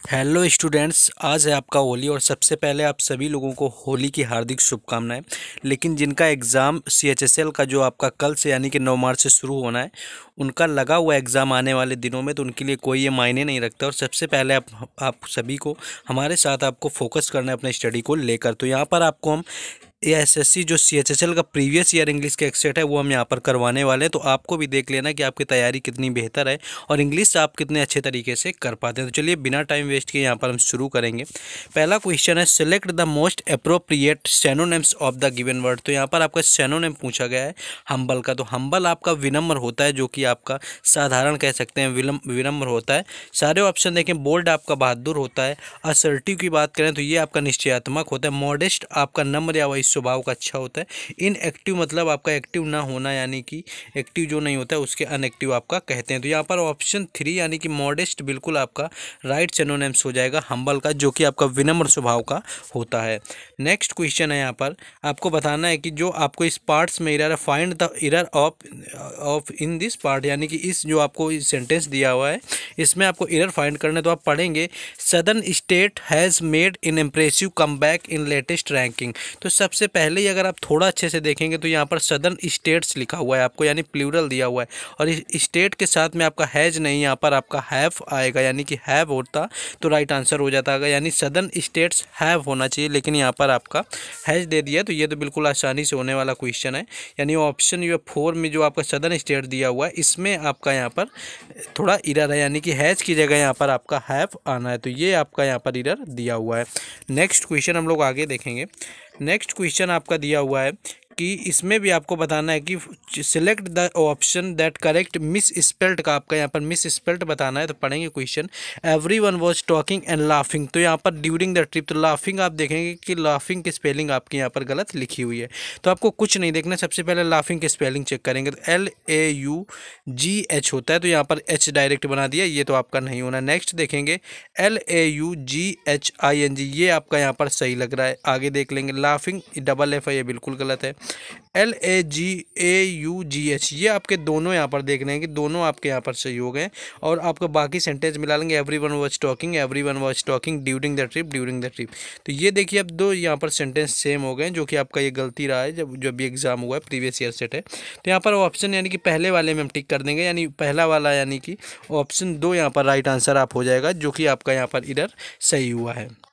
Hello students, आज है आपका होली और सबसे पहले आप सभी लोगों को होली की हार्दिक शुभकामनाएं। लेकिन जिनका एग्ज़ाम CHSL का जो आपका कल से यानी कि 9 मार्च से शुरू होना है, उनका लगा हुआ एग्ज़ाम आने वाले दिनों में, तो उनके लिए कोई ये मायने नहीं रखता। और सबसे पहले आप सभी को हमारे साथ आपको फोकस करना है अपने स्टडी को लेकर। तो यहाँ पर आपको हम SSC जो CHSL का प्रीवियस ईयर इंग्लिश का एक्सेट है वो हम यहाँ पर करवाने वाले हैं। तो आपको भी देख लेना कि आपकी तैयारी कितनी बेहतर है और इंग्लिश आप कितने अच्छे तरीके से कर पाते हैं। तो चलिए बिना टाइम वेस्ट किए यहाँ पर हम शुरू करेंगे। पहला क्वेश्चन है, select the most appropriate synonyms of the given word. तो यहाँ पर आपका सिनोनिम पूछा गया है हम्बल का। तो हम्बल आपका विनम्र होता है, जो कि आपका साधारण कह सकते हैं, विनम्र होता है। सारे ऑप्शन देखें, बोल्ड आपका बहादुर होता है। असर्टिव की बात करें तो ये आपका निश्चयात्मक होता है। मॉडेस्ट आपका नम्र या वही स्वभाव का अच्छा होता है। इनएक्टिव मतलब आपका एक्टिव ना होना, यानी कि एक्टिव जो नहीं होता है उसके अनएक्टिव आपका कहते हैं। तो यहाँ पर ऑप्शन 3 यानी कि मॉडेस्ट बिल्कुल आपका राइट सिनोनिम्स हो जाएगा हम्बल का, जो कि आपका विनम्र स्वभाव का होता है। नेक्स्ट क्वेश्चन है, यहाँ पर आपको बताना है कि जो आपको इस पार्ट्स में एरर है, find the error of in this part, यानी कि इस जो आपको सेंटेंस दिया हुआ है इसमें आपको एरर फाइंड करना है। तो आप पढ़ेंगे, southern state has made in impressive comeback in latest ranking. तो सबसे पहले ही अगर आप थोड़ा अच्छे से देखेंगे तो यहाँ पर सदर्न स्टेट्स लिखा हुआ है आपको, यानी प्लूरल दिया हुआ है, और इस स्टेट के साथ में आपका हैज़ नहीं, यहाँ पर आपका हैव आएगा, यानी कि हैव होता तो राइट आंसर हो जाता है, यानी सदर्न स्टेट्स हैव होना चाहिए, लेकिन यहाँ पर आपका हैज़ दे दिया। तो ये तो बिल्कुल आसानी से होने वाला क्वेश्चन है। यानी ऑप्शन जो 4 में जो आपका सदर्न स्टेट दिया हुआ है इसमें आपका यहाँ पर थोड़ा एरर है, यानी कि हैज़ की जगह यहाँ पर आपका हैव आना है। तो ये आपका यहाँ पर एरर दिया हुआ है। नेक्स्ट क्वेश्चन हम लोग आगे देखेंगे। नेक्स्ट क्वेश्चन आपका दिया हुआ है कि इसमें भी आपको बताना है कि select the option that correct miss spelt का आपका यहाँ पर मिस स्पेल्ट बताना है। तो पढ़ेंगे question, everyone was talking and laughing. तो यहाँ पर ड्यूरिंग द ट्रिप, तो लाफिंग आप देखेंगे कि लाफिंग की स्पेलिंग आपकी यहाँ पर गलत लिखी हुई है। तो आपको कुछ नहीं देखना, सबसे पहले लाफिंग की स्पेलिंग चेक करेंगे। तो LAUGH होता है, तो यहाँ पर H डायरेक्ट बना दिया, ये तो आपका नहीं होना। नेक्स्ट देखेंगे LAUGHING, ये आपका यहाँ पर सही लग रहा है। आगे देख लेंगे, लाफिंग डबल F है, ये बिल्कुल गलत है। LAGAUGH, ये आपके दोनों यहाँ पर देख रहे हैं कि दोनों आपके यहाँ पर सही हो गए। और आपको बाकी सेंटेंस मिला लेंगे, everyone was talking during the trip. तो ये देखिए अब दो यहाँ पर सेंटेंस सेम हो गए, जो कि आपका ये गलती रहा है जब भी एग्जाम हुआ है, प्रीवियस ईयर सेट है। तो यहाँ पर ऑप्शन यानी कि पहले वाले में हम टिक कर देंगे, यानी पहला वाला यानी कि ऑप्शन 2 यहाँ पर राइट आंसर आप हो जाएगा, जो कि आपका यहाँ पर इधर सही हुआ है।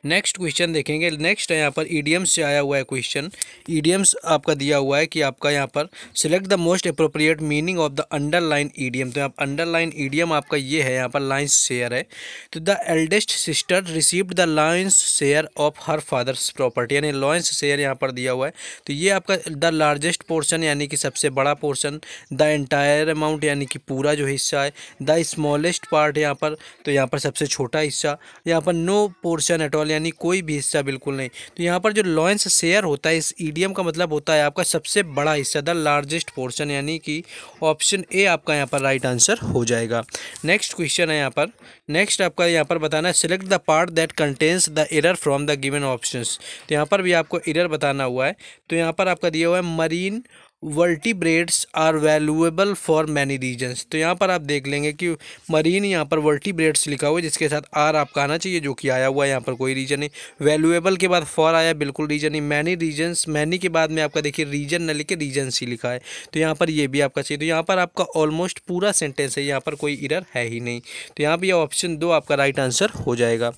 नेक्स्ट क्वेश्चन देखेंगे। नेक्स्ट है यहाँ पर ईडियम्स से आया हुआ है क्वेश्चन। ईडियम्स आपका दिया हुआ है कि आपका यहाँ पर select the most appropriate meaning of the underline idiom. तो आप अंडरलाइन ईडियम आपका ये है, यहाँ पर लाइन्स शेयर है। तो the eldest sister received the Lions share of her father's property, यानी लायंस शेयर यहाँ पर दिया हुआ है। तो ये आपका द लार्जेस्ट पोर्शन यानी कि सबसे बड़ा पोर्शन, द एंटायर अमाउंट यानी कि पूरा जो हिस्सा है, द स्मॉलेस्ट पार्ट यहाँ पर, तो यहाँ पर सबसे छोटा हिस्सा, यहाँ पर नो पोर्शन एट ऑल, यानी कोई भी हिस्सा बिल्कुल नहीं। तो यहाँ पर जो लॉयंस शेयर होता है इस ईडियम का मतलब होता है आपका सबसे बड़ा हिस्सा, द लार्जेस्ट पोर्शन, यानी कि ऑप्शन ए आपका यहाँ पर राइट आंसर हो जाएगा। नेक्स्ट क्वेश्चन है यहाँ पर, नेक्स्ट आपका यहाँ पर बताना है, select the part that contains the error from the given options. तो यहाँ पर भी आपको एरर बताना हुआ है। तो यहाँ पर आपका दिया हुआ है, marine vertebrates are valuable for many reasons. तो यहाँ पर आप देख लेंगे कि मरीन यहाँ पर वर्टिब्रेट्स लिखा हुआ है, जिसके साथ आर आपका आना चाहिए, जो कि आया हुआ है। यहाँ पर कोई रीजन नहीं, वैल्यूएबल के बाद फॉर आया, बिल्कुल रीजन नहीं। मैनी रीजन्स, मैनी के बाद में आपका देखिए रीजन न लिखे रीजन्स ही लिखा है, तो यहाँ पर ये भी आपका चाहिए। तो यहाँ पर आपका ऑलमोस्ट पूरा सेंटेंस है, यहाँ पर कोई एरर है ही नहीं। तो यहाँ पर ऑप्शन 2 आपका राइट आंसर हो जाएगा।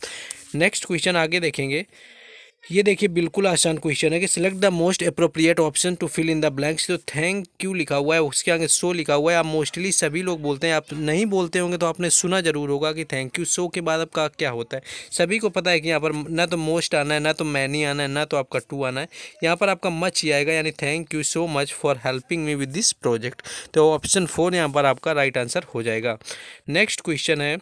नेक्स्ट क्वेश्चन आगे देखेंगे। ये देखिए बिल्कुल आसान क्वेश्चन है कि select the most appropriate option to fill in the blanks. तो थैंक यू लिखा हुआ है, उसके आगे सो लिखा हुआ है। आप मोस्टली सभी लोग बोलते हैं, आप नहीं बोलते होंगे तो आपने सुना जरूर होगा कि थैंक यू सो के बाद आपका क्या होता है। सभी को पता है कि यहाँ पर ना तो मोस्ट आना है, ना तो मैनी आना है, ना तो आपका टू आना है। यहाँ पर आपका मच ही आएगा, यानी thank you so much for helping me with this project. तो ऑप्शन 4 यहाँ पर आपका राइट आंसर हो जाएगा। नेक्स्ट क्वेश्चन है,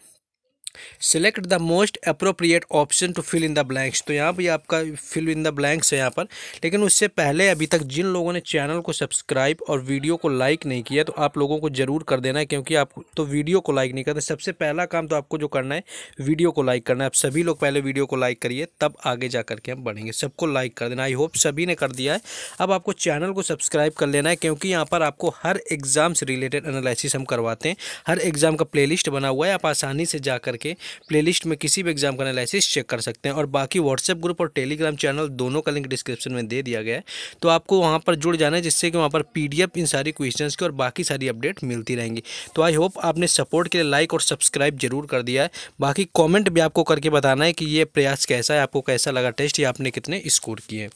select the most appropriate option to fill in the blanks. तो यहाँ भी आपका फिल इन द ब्लैंक्स है यहाँ पर, लेकिन उससे पहले अभी तक जिन लोगों ने चैनल को सब्सक्राइब और वीडियो को लाइक नहीं किया, तो आप लोगों को ज़रूर कर देना है, क्योंकि आप तो वीडियो को लाइक नहीं करते। सबसे पहला काम तो आपको जो करना है, वीडियो को लाइक करना है। आप सभी लोग पहले वीडियो को लाइक करिए, तब आगे जा करके हम बढ़ेंगे। सबको लाइक कर देना, आई होप सभी ने कर दिया है। अब आपको चैनल को सब्सक्राइब कर लेना है, क्योंकि यहाँ पर आपको हर एग्ज़ाम से रिलेटेड एनालिसिस हम करवाते हैं। हर एग्ज़ाम का प्लेलिस्ट बना हुआ है, आप आसानी से जा करके जाके प्लेलिस्ट में किसी भी एग्जाम का एनालिसिस चेक कर सकते हैं। और बाकी व्हाट्सएप ग्रुप और टेलीग्राम चैनल दोनों का लिंक डिस्क्रिप्शन में दे दिया गया है, तो आपको वहाँ पर जुड़ जाना है, जिससे कि वहाँ पर PDF इन सारी क्वेश्चंस की और बाकी सारी अपडेट मिलती रहेंगी। तो आई होप आपने सपोर्ट के लिए लाइक और सब्सक्राइब जरूर कर दिया है। बाकी कॉमेंट भी आपको करके बताना है कि ये प्रयास कैसा है, आपको कैसा लगा टेस्ट, या आपने कितने स्कोर किए।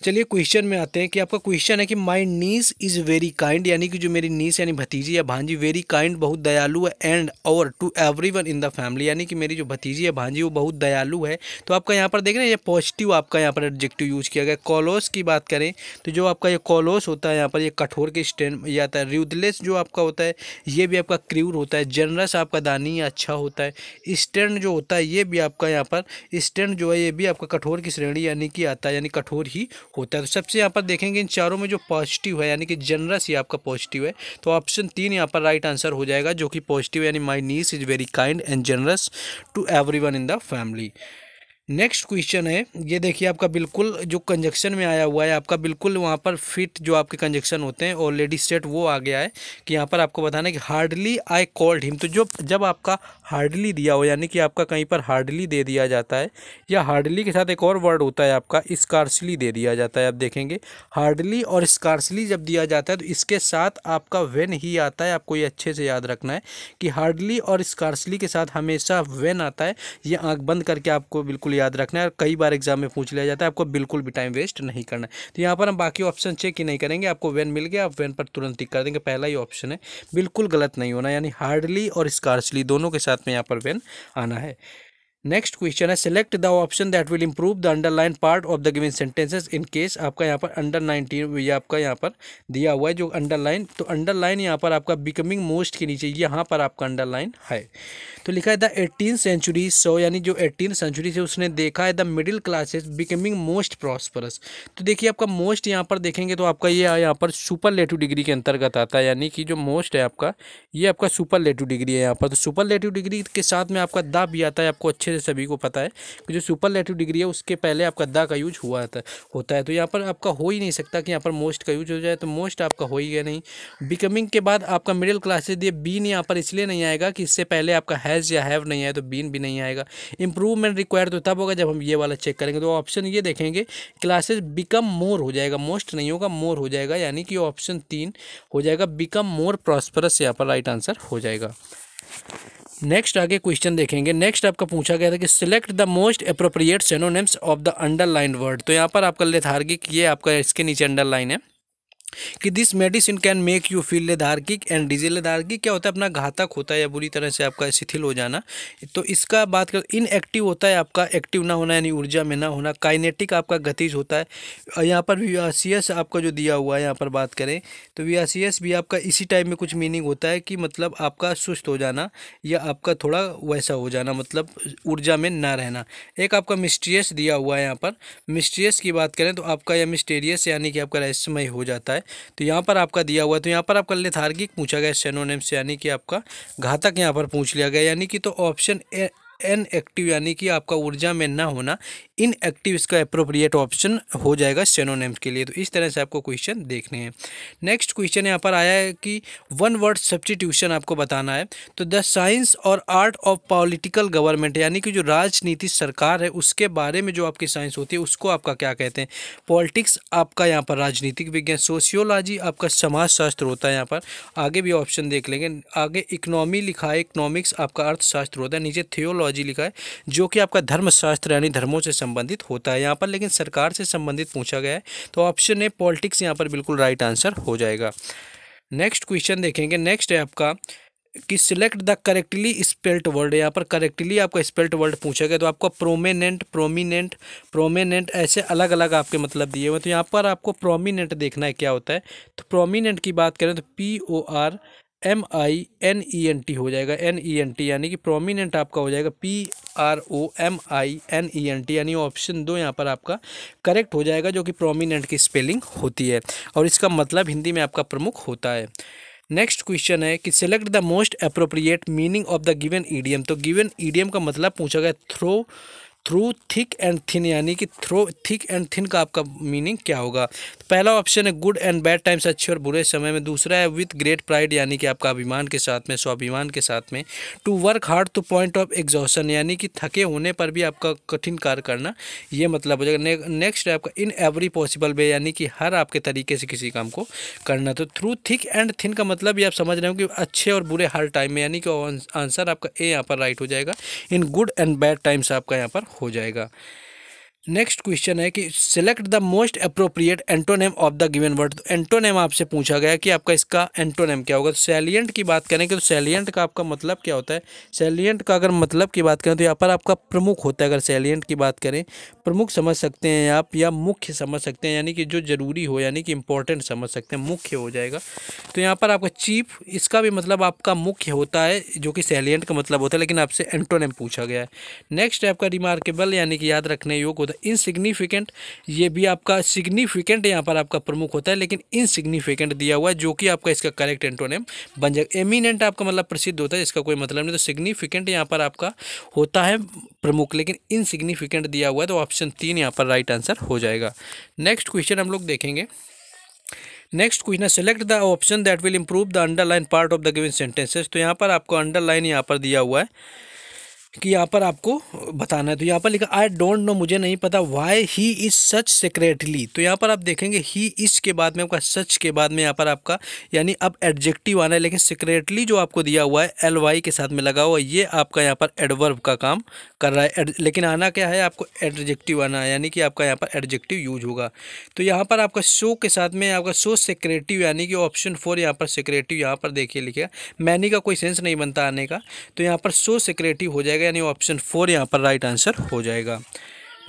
चलिए क्वेश्चन में आते हैं कि आपका क्वेश्चन है कि माई नीस इज़ वेरी काइंड, यानी कि जो मेरी नीस यानी भतीजी या भांजी, वेरी काइंड बहुत दयालु है, एंड और to everyone in the family, यानी कि मेरी जो भतीजी या भांजी वो बहुत दयालु है। तो आपका यहाँ पर देख रहे हैं ये पॉजिटिव आपका यहाँ पर एडजेक्टिव यूज किया गया। कॉलोस की बात करें तो जो आपका ये कॉलोस होता है यहाँ पर ये कठोर के स्टैंड ये आता है। रूथलेस जो आपका होता है ये भी आपका क्रूर होता है। जनरस आपका दानी या अच्छा होता है। स्टैंड जो होता है ये भी आपका यहाँ पर स्टैंड जो है ये भी आपका कठोर की श्रेणी यानी कि आता है, यानी कठोर ही होता है। तो सबसे यहाँ पर देखेंगे इन चारों में जो पॉजिटिव है यानी कि जनरस ये आपका पॉजिटिव है, तो ऑप्शन 3 यहाँ पर राइट आंसर हो जाएगा, जो कि पॉजिटिव यानी my niece is very kind and generous to everyone in the family. Next question है, ये देखिए आपका बिल्कुल जो कंजक्शन में आया हुआ है आपका बिल्कुल वहाँ पर फिट जो आपके कंजक्शन होते हैं ऑलरेडी सेट वो आ गया है कि यहाँ पर आपको बताना है कि हार्डली आई कॉल्ड हिम। तो जो जब आपका हार्डली दिया हो यानी कि आपका कहीं पर हार्डली दे दिया जाता है, या हार्डली के साथ एक और वर्ड होता है आपका स्कार्सली दे दिया जाता है। आप देखेंगे हार्डली और स्कार्सली जब दिया जाता है तो इसके साथ आपका वेन ही आता है। आपको ये अच्छे से याद रखना है कि हार्डली और स्कार्सली के साथ हमेशा वेन आता है। ये आंख बंद करके आपको बिल्कुल याद रखना है, और कई बार एग्जाम में पूछ लिया जाता है, आपको बिल्कुल भी टाइम वेस्ट नहीं करना है। तो यहाँ पर हम बाकी ऑप्शन चेक ही नहीं करेंगे, आपको वेन मिल गया आप वेन पर तुरंत टिक कर देंगे, पहला ही ऑप्शन है, बिल्कुल गलत नहीं होना, यानी हार्डली और स्कार्सली दोनों के साथ में यहाँ पर वेन आना है। नेक्स्ट क्वेश्चन है select the option that will improve the underline part of the given sentences in case. आपका यहाँ पर अंडर 19 ये आपका यहाँ पर दिया हुआ है जो अंडरलाइन, तो अंडरलाइन यहाँ पर आपका बिकमिंग मोस्ट के नीचे यहाँ पर आपका अंडरलाइन है, तो लिखा है द 18th सेंचुरी सो, यानी जो 18th सेंचुरी से उसने देखा है the middle classes becoming most prosperous. तो देखिए आपका मोस्ट यहाँ पर देखेंगे तो आपका ये यहाँ पर सुपरलेटिव डिग्री के अंतर्गत आता है, यानी कि जो मोस्ट है आपका ये आपका सुपरलेटिव डिग्री है यहाँ पर। तो सुपरलेटिव डिग्री के साथ में आपका द भी आता है, आपको अच्छे से सभी को पता है कि जो सुपरलेटिव डिग्री है उसके पहले आपका द का यूज होता है। तो यहाँ पर आपका हो ही नहीं सकता कि यहाँ पर मोस्ट का यूज हो जाए, तो मोस्ट आपका हो ही गया नहीं। बिकमिंग के बाद आपका मिडिल क्लासेस दिए, बीन यहाँ पर इसलिए नहीं आएगा कि इससे पहले आपका हैज़ या हैव नहीं आया, तो बीन भी नहीं आएगा। इंप्रूवमेंट रिक्वायर्ड तो तब होगा जब हम ये वाला चेक करेंगे, तो ऑप्शन ये देखेंगे क्लासेस बिकम मोर हो जाएगा, मोस्ट नहीं होगा मोर हो जाएगा, यानी कि ऑप्शन 3 हो जाएगा बिकम मोर प्रॉस्परस, यहाँ पर राइट आंसर हो जाएगा। नेक्स्ट आगे क्वेश्चन देखेंगे। नेक्स्ट आपका पूछा गया था कि select the most appropriate synonyms of the underline word. तो यहाँ पर आपका लेथार्गिक ये आपका इसके नीचे अंडरलाइन है कि this medicine can make you feel lethargic and dizzy. Lethargic क्या होता है, अपना घातक होता है या बुरी तरह से आपका शिथिल हो जाना। तो इसका बात कर इनएक्टिव होता है आपका एक्टिव ना होना यानी ऊर्जा में ना होना। काइनेटिक आपका गतिज होता है। यहाँ पर वियासियस आपका जो दिया हुआ है यहाँ पर बात करें तो वियासियस भी आपका इसी टाइप में कुछ मीनिंग होता है कि मतलब आपका सुस्त हो जाना या आपका थोड़ा वैसा हो जाना, मतलब ऊर्जा में ना रहना। एक आपका मिस्टीरियस दिया हुआ है यहाँ पर। मिस्टीरियस की बात करें तो आपका यह मिस्टीरियस यानी कि आपका रहस्यमय हो जाता है। तो यहाँ पर आपका दिया हुआ है, तो यहाँ पर आपका लेथार्गिक पूछा गया सिनोनिम्स यानी कि आपका घातक यहाँ पर पूछ लिया गया, यानी कि तो ऑप्शन इनएक्टिव यानी कि आपका ऊर्जा में ना होना, इनएक्टिव इसका अप्रोप्रिएट ऑप्शन हो जाएगा सिनोनिम्स के लिए। तो इस तरह से आपको क्वेश्चन देखने हैं। नेक्स्ट क्वेश्चन यहाँ पर आया है कि वन वर्ड सब्स्टिट्यूशन आपको बताना है। तो द साइंस और आर्ट ऑफ पॉलिटिकल गवर्नमेंट, यानी कि जो राजनीति सरकार है उसके बारे में जो आपकी साइंस होती है उसको आपका क्या कहते हैं। पॉलिटिक्स आपका यहाँ पर राजनीतिक विज्ञान, सोशियोलॉजी आपका समाजशास्त्र होता है। यहाँ पर आगे भी ऑप्शन देख लेंगे। आगे इकोनॉमी लिखा है, इकोनॉमिक्स आपका अर्थशास्त्र होता है। नीचे थियोलॉजी लिखा है जो कि आपका धर्मशास्त्र यानी धर्मों से संबंधित होता है। यहाँ पर लेकिन सरकार से संबंधित पूछा गया है, तो ऑप्शन ए पॉलिटिक्स यहाँ पर बिल्कुल राइट आंसर हो जाएगा। नेक्स्ट क्वेश्चन देखेंगे। नेक्स्ट है आपका कि select the correctly spelt word. यहाँ पर करेक्टली आपका स्पेल्ट वर्ड पूछा गया, तो आपको प्रोमिनेंट, प्रोमिनेंट ऐसे अलग अलग आपके मतलब दिए हुए। तो यहाँ पर आपको प्रोमिनेंट देखना है क्या होता है। तो प्रोमिनेंट की बात करें तो PORMINENT हो जाएगा, NENT, यानी कि प्रोमिनेंट आपका हो जाएगा PROMINENT, यानी ऑप्शन 2 यहाँ पर आपका करेक्ट हो जाएगा, जो कि प्रोमिनेंट की स्पेलिंग होती है और इसका मतलब हिंदी में आपका प्रमुख होता है। नेक्स्ट क्वेश्चन है कि select the most appropriate meaning of the given idiom. तो गिवन ईडियम का मतलब पूछा गया थ्रू थिक एंड थिन, यानी कि थ्रू थिक एंड थिन का आपका मीनिंग क्या होगा? तो पहला ऑप्शन है गुड एंड बैड टाइम्स, अच्छे और बुरे समय में। दूसरा है विथ ग्रेट प्राइड, यानी कि आपका अभिमान के साथ में, स्वाभिमान के साथ में। To work hard to point of exhaustion, यानी कि थके होने पर भी आपका कठिन कार्य करना, ये मतलब हो जाएगा। नेक्स्ट है आपका इन एवरी पॉसिबल वे, यानी कि हर आपके तरीके से किसी काम को करना। तो थ्रू थिक एंड थिन का मतलब ये आप समझ रहे हो कि अच्छे और बुरे हर टाइम में, यानी कि आंसर आपका ए यहाँ पर राइट हो जाएगा। In good and bad times आपका यहाँ पर हो जाएगा। नेक्स्ट क्वेश्चन है कि select the most appropriate antonym of the given word. तो एंटोनेम आपसे पूछा गया कि आपका इसका एंटोनेम क्या होगा। तो सैलिएंट की बात करें तो सैलिएंट का आपका मतलब क्या होता है? सैलिएंट का अगर मतलब की बात करें तो यहाँ पर आपका प्रमुख होता है। अगर सैलिएंट की बात करें, प्रमुख समझ सकते हैं आप, या मुख्य समझ सकते हैं, यानी कि जो जरूरी हो, यानी कि इंपॉर्टेंट समझ सकते हैं, मुख्य हो जाएगा। तो यहाँ पर आपका चीफ, इसका भी मतलब आपका मुख्य होता है, जो कि सैलिएंट का मतलब होता है, लेकिन आपसे एंटोनेम पूछा गया है। नेक्स्ट है आपका रिमार्केबल, यानी कि याद रखने योग्य होता है। इनसिग्निफिकेंट, ये भी आपका सिग्निफिकेंट यहाँ पर आपका प्रमुख होता है, लेकिन इनसिग्निफिकेंट दिया हुआ है, जो कि आपका इसका करेक्ट एंटोनेम बन जाएगा। एमिनेंट आपका मतलब प्रसिद्ध होता है, इसका कोई मतलब नहीं। तो सिग्निफिकेंट यहाँ पर आपका होता है प्रमुख, लेकिन इनसिग्निफिकेंट दिया हुआ है, तो ऑप्शन 3 यहाँ पर राइट आंसर हो जाएगा। नेक्स्ट क्वेश्चन हम लोग देखेंगे। नेक्स्ट क्वेश्चन है select the option that will improve the underline part of the given sentences. तो यहाँ पर आपको अंडरलाइन यहाँ पर दिया हुआ है कि यहाँ पर आपको बताना है। तो यहाँ पर लिखा आई डोंट नो, मुझे नहीं पता, why he is such secretly. तो यहाँ पर आप देखेंगे ही इस के बाद में आपका सच के बाद में यहाँ पर आपका यानी अब एडजेक्टिव आना है, लेकिन सेक्रेटली जो आपको दिया हुआ है एल वाई के साथ में लगा हुआ, ये आपका यहाँ पर एडवर्ब का काम कर रहा है। लेकिन आना क्या है, आपको एडजेक्टिव आना है, यानी कि आपका यहाँ पर एडजेक्टिव यूज होगा। तो यहाँ पर आपका सो के साथ में आपका सो सेक्रेटिव, यानी कि ऑप्शन 4 यहाँ पर सेक्रेटिव, यहाँ पर देखिए लिखेगा, मैनी का कोई सेंस नहीं बनता आने का, तो यहाँ पर सो सेक्रेटिव हो जाएगा, यानी ऑप्शन 4 यहाँ पर राइट आंसर हो जाएगा।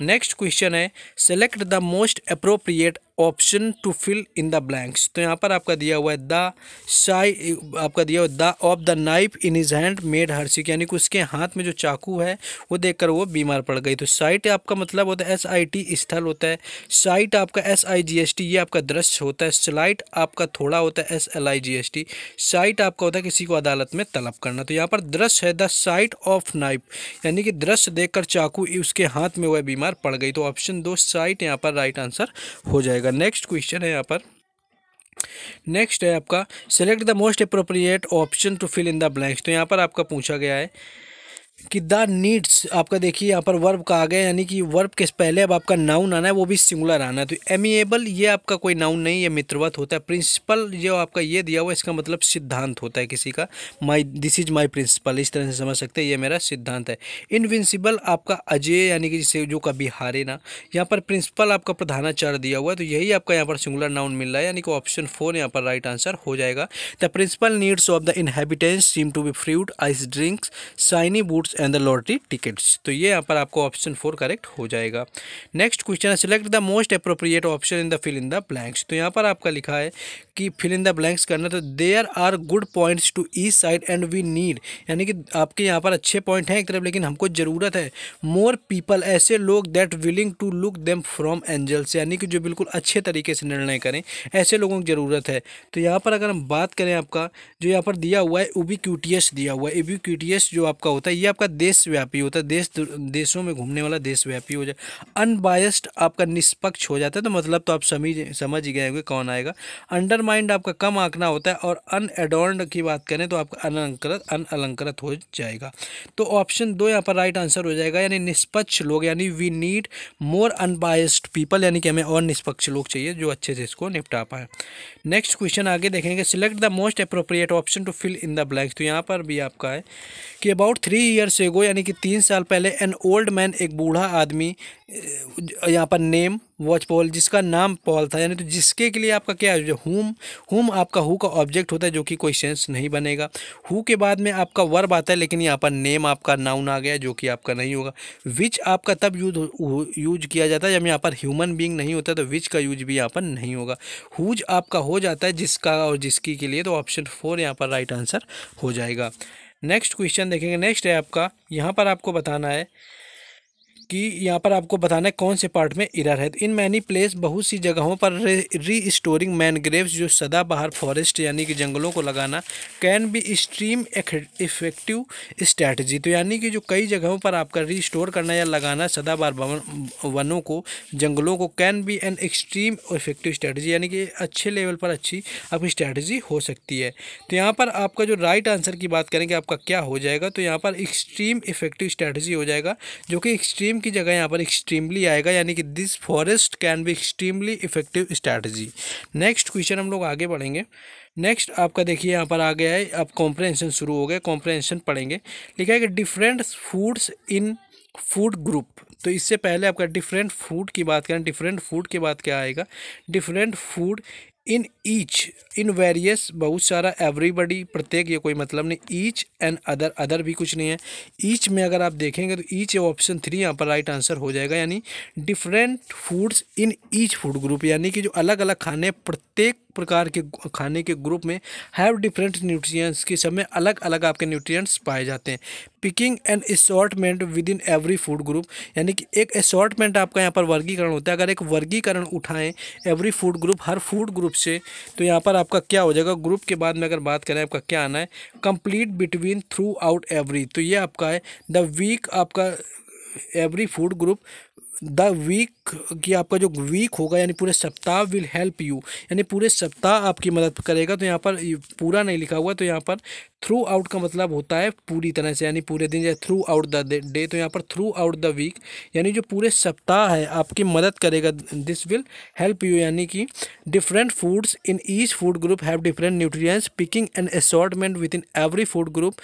नेक्स्ट क्वेश्चन है select the most appropriate option to fill in the blanks. तो यहाँ पर आपका दिया हुआ है द साई, आपका दिया हुआ the of the knife in his hand made her sick, यानी कि उसके हाथ में जो चाकू है वो देखकर वो बीमार पड़ गई। तो साइट आपका मतलब होता है SIT, स्थल होता है। साइट आपका SIGST, ये आपका दृश्य होता है। स्लाइट आपका थोड़ा होता है SLIGST। साइट आपका होता है किसी को अदालत में तलब करना। तो यहाँ पर दृश्य है द साइट ऑफ नाइफ, यानी कि दृश्य देखकर चाकू उसके हाथ में वह बीमार पड़ गई। तो ऑप्शन 2 साइट यहाँ पर राइट आंसर हो जाएगा। नेक्स्ट क्वेश्चन है यहाँ पर, नेक्स्ट है आपका select the most appropriate option to fill in the blanks. तो यहाँ पर आपका पूछा गया है कि द नीड्स, आपका देखिए यहाँ पर वर्ब का आ गया, यानी कि वर्ब के पहले अब आपका नाउन आना है, वो भी सिंगुलर आना है। तो एमिएबल ये आपका कोई नाउन नहीं, ये मित्रवत होता है। प्रिंसिपल जो आपका ये दिया हुआ है, इसका मतलब सिद्धांत होता है किसी का, my this is my principle, इस तरह से समझ सकते हैं, ये मेरा सिद्धांत है। इनविंसिबल आपका अजय, यानी कि जिसे जो कभी हारे ना। यहाँ पर प्रिंसिपल आपका प्रधानाचार्य दिया हुआ है, तो यही आपका यहाँ पर सिंगुलर नाउन मिल रहा है, यानी कि ऑप्शन 4 यहाँ पर राइट आंसर हो जाएगा। The principal needs of the inhabitants seem to be fruit, ice drinks, shiny boots and the lottery tickets. तो ये यहाँ पर आपको ऑप्शन 4 करेक्ट हो जाएगा। नेक्स्ट क्वेश्चन है select the most appropriate option in the fill in the blanks. तो यहाँ पर आपका लिखा है कि फिल इन द ब्लैंक्स करना, तो there are good points to each side and we need, यानी कि आपके यहाँ पर अच्छे पॉइंट हैं एक तरफ, लेकिन हमको ज़रूरत है मोर पीपल, ऐसे लोग that willing to look them from angels, यानी कि जो बिल्कुल अच्छे तरीके से निर्णय करें, ऐसे लोगों की ज़रूरत है। तो यहाँ पर अगर हम बात करें, आपका जो यहाँ पर दिया हुआ है उबिक्यूटियस दिया हुआ है, उबिक्यूटियस जो आपका होता है ये आपका देशव्यापी होता है, देशों में घूमने वाला देशव्यापी हो जाए। अनबायस्ड आपका निष्पक्ष हो जाता है, तो मतलब तो आप समझ ही गए होंगे कौन आएगा। अंडरमाइंड आपका कम आंकना होता है, और अनएडॉर्न्ड की बात करें तो आपका अनअलंकृत हो जाएगा। तो ऑप्शन 2 यहाँ पर राइट आंसर हो जाएगा, यानी निष्पक्ष लोग, यानी we need more unbiased people, यानी कि हमें और निष्पक्ष लोग चाहिए जो अच्छे से इसको निपटा पाए। नेक्स्ट क्वेश्चन आगे देखेंगे select the most appropriate option to fill in the blanks. तो यहाँ पर भी आपका है कि अबाउट 3 years एगो, यानी कि 3 साल पहले, एन ओल्ड मैन, एक बूढ़ा आदमी, यहाँ पर नेम वॉच पॉल, जिसका नाम पॉल था, यानी तो जिसके के लिए आपका क्या है, जो हुम आपका हु का ऑब्जेक्ट होता है, जो कि कोई सेंस नहीं बनेगा। हु के बाद में आपका वर्ब आता है, लेकिन यहाँ पर नेम आपका नाउन आ गया, जो कि आपका नहीं होगा। विच आपका तब यूज किया जाता है जब यहाँ पर ह्यूमन बीइंग नहीं होता, तो विच का यूज भी यहाँ पर नहीं होगा। हुज आपका हो जाता है जिसका और जिसकी के लिए, तो ऑप्शन 4 यहाँ पर राइट आंसर हो जाएगा। नेक्स्ट क्वेश्चन देखेंगे। नेक्स्ट है आपका, यहाँ पर आपको बताना है कि यहाँ पर आपको बताना है कौन से पार्ट में एरर है। इन मैनी प्लेस, बहुत सी जगहों पर रीस्टोरिंग मैनग्रेव्स, जो सदाबहार फॉरेस्ट यानी कि जंगलों को लगाना, can be extreme effective strategy. तो यानी कि जो कई जगहों पर आपका रीस्टोर करना या लगाना सदाबहार वनों को, जंगलों को, can be an extreme effective strategy, यानी कि अच्छे लेवल पर अच्छी आपकी स्ट्रैटेजी हो सकती है। तो यहाँ पर आपका जो राइट आंसर की बात करेंगे आपका क्या हो जाएगा, तो यहाँ पर एक्सट्रीम इफेक्टिव स्ट्रैटेजी हो जाएगा, जो कि एक्सट्रीम की जगह यहाँ पर एक्सट्रीमली आएगा, यानी कि this forest can be extremely effective strategy. Next question हम लोग आगे बढ़ेंगे। नेक्स्ट आपका देखिए यहाँ पर आ गया है, अब कॉम्प्रहेंशन शुरू हो गया, कॉम्प्रहेंशन पढ़ेंगे। लिखा है कि डिफरेंट फूड्स इन फूड ग्रुप। तो इससे पहले आपका डिफरेंट फूड की बात करें, डिफरेंट फूड के बाद क्या आएगा, different food in each, in various बहुत सारा, एवरीबडी प्रत्येक, ये कोई मतलब नहीं, ईच एंड अदर, अदर भी कुछ नहीं है। ईच में अगर आप देखेंगे तो ईच ऑप्शन 3 यहाँ पर राइट आंसर हो जाएगा, यानी different foods in each food group, यानी कि जो अलग अलग खाने प्रत्येक प्रकार के खाने के ग्रुप में हैव डिफरेंट न्यूट्रिएंट्स, के सब में अलग अलग आपके न्यूट्रिएंट्स पाए जाते हैं। Picking and assortment within every food group, यानी कि एक असॉर्टमेंट आपका यहाँ पर वर्गीकरण होता है। अगर एक वर्गीकरण उठाएं एवरी फूड ग्रुप, हर फूड ग्रुप से, तो यहाँ पर आपका क्या हो जाएगा, ग्रुप के बाद में अगर बात करें आपका क्या आना है, complete between throughout every. तो ये आपका है द वीक, आपका every food group, the week की आपका जो वीक होगा यानी पूरे सप्ताह, विल हेल्प यू, यानी पूरे सप्ताह आपकी मदद करेगा। तो यहाँ पर पूरा नहीं लिखा हुआ, तो यहाँ पर थ्रू आउट का मतलब होता है पूरी तरह से, यानी पूरे दिन, या थ्रू आउट द डे। तो यहाँ पर थ्रू आउट द वीक, यानी जो पूरे सप्ताह है आपकी मदद करेगा। दिस विल हेल्प यू, यानी कि different foods in each food group have different nutrients, picking and assortment within every food group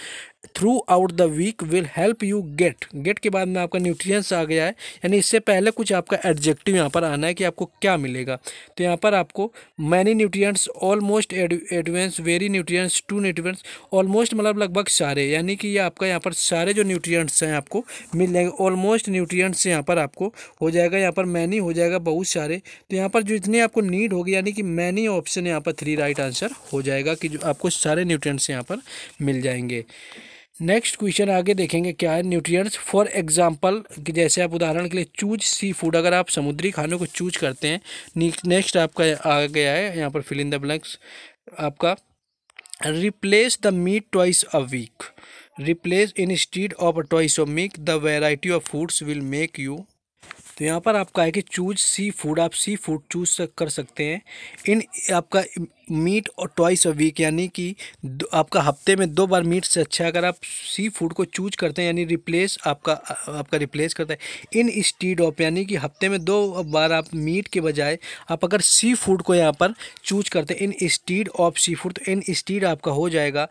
throughout the week will help you get. Get के बाद में आपका न्यूट्रिएंट्स आ गया है, यानी इससे पहले कुछ आपका एडजेक्टिव यहाँ पर आना है कि आपको क्या मिलेगा। तो यहाँ पर आपको many nutrients, almost advance, very nutrients, two nutrients, almost मतलब लगभग सारे, यानी कि ये आपका यहाँ पर सारे जो न्यूट्रिएंट्स हैं आपको मिल जाएंगे। ऑलमोस्ट न्यूट्रिएंट्स यहाँ पर आपको हो जाएगा, यहाँ पर मैनी हो जाएगा बहुत सारे। तो यहाँ पर जो इतनी आपको नीड होगी, यानी कि मैनी ऑप्शन यहाँ पर 3 राइट आंसर हो जाएगा, कि जो आपको सारे न्यूट्रिएंट्स यहाँ पर मिल जाएंगे। नेक्स्ट क्वेश्चन आगे देखेंगे क्या है, न्यूट्रिएंट्स फॉर एग्जांपल, कि जैसे आप उदाहरण के लिए चूज सी फूड, अगर आप समुद्री खानों को चूज करते हैं। नेक्स्ट आपका आ गया है यहाँ पर फिल इन द ब्लैंक्स, आपका replace the meat twice a week, replace instead of twice of meat the variety of foods will make you. तो यहाँ पर आपका है कि चूज सी फूड, आप सी फूड चूज कर सकते हैं। इन आपका मीट और ट्वाइस अ वीक, यानी कि आपका हफ्ते में 2 बार मीट से अच्छा है अगर आप सी फूड को चूज करते हैं, यानी रिप्लेस आपका रिप्लेस करता है इन स्टीड ऑफ, यानी कि हफ्ते में 2 बार आप मीट के बजाय आप अगर सी फूड को यहाँ पर चूज करते हैं instead of seafood, तो इन स्टीड आपका हो जाएगा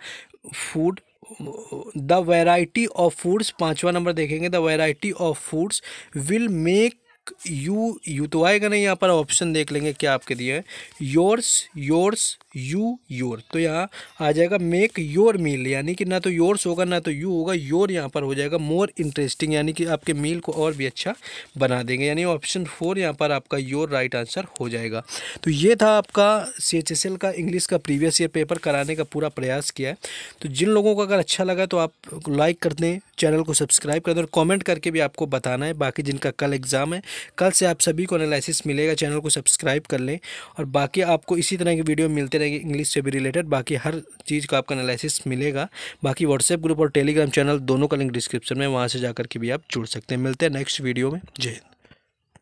food the variety of foods. 5वां नंबर देखेंगे, the variety of foods will make you तो आएगा नहीं, यहाँ पर ऑप्शन देख लेंगे क्या आपके दिए है, योर्स, योर्स, यू, योर। तो यहाँ आ जाएगा मेक योर मील, यानी कि ना तो योर्स होगा ना तो यू होगा, योर यहाँ पर हो जाएगा मोर इंटरेस्टिंग, यानी कि आपके मील को और भी अच्छा बना देंगे, यानी ऑप्शन 4 यहाँ पर आपका योर राइट आंसर हो जाएगा। तो ये था आपका CHSL का इंग्लिश का प्रीवियस ईयर पेपर कराने का पूरा प्रयास किया है। तो जिन लोगों को अगर अच्छा लगा तो आप लाइक कर दें, चैनल को सब्सक्राइब कर दें, और कमेंट करके भी आपको बताना है। बाकी जिनका कल एग्ज़ाम है, कल से आप सभी को एनालिसिस मिलेगा, चैनल को सब्सक्राइब कर लें। और बाकी आपको इसी तरह की वीडियो मिलते रहेंगे इंग्लिश से भी रिलेटेड, बाकी हर चीज़ का आपका एनालिसिस मिलेगा। बाकी व्हाट्सएप ग्रुप और टेलीग्राम चैनल दोनों का लिंक डिस्क्रिप्शन में, वहाँ से जाकर के भी आप जुड़ सकते हैं। मिलते हैं नेक्स्ट वीडियो में। जय हिंद।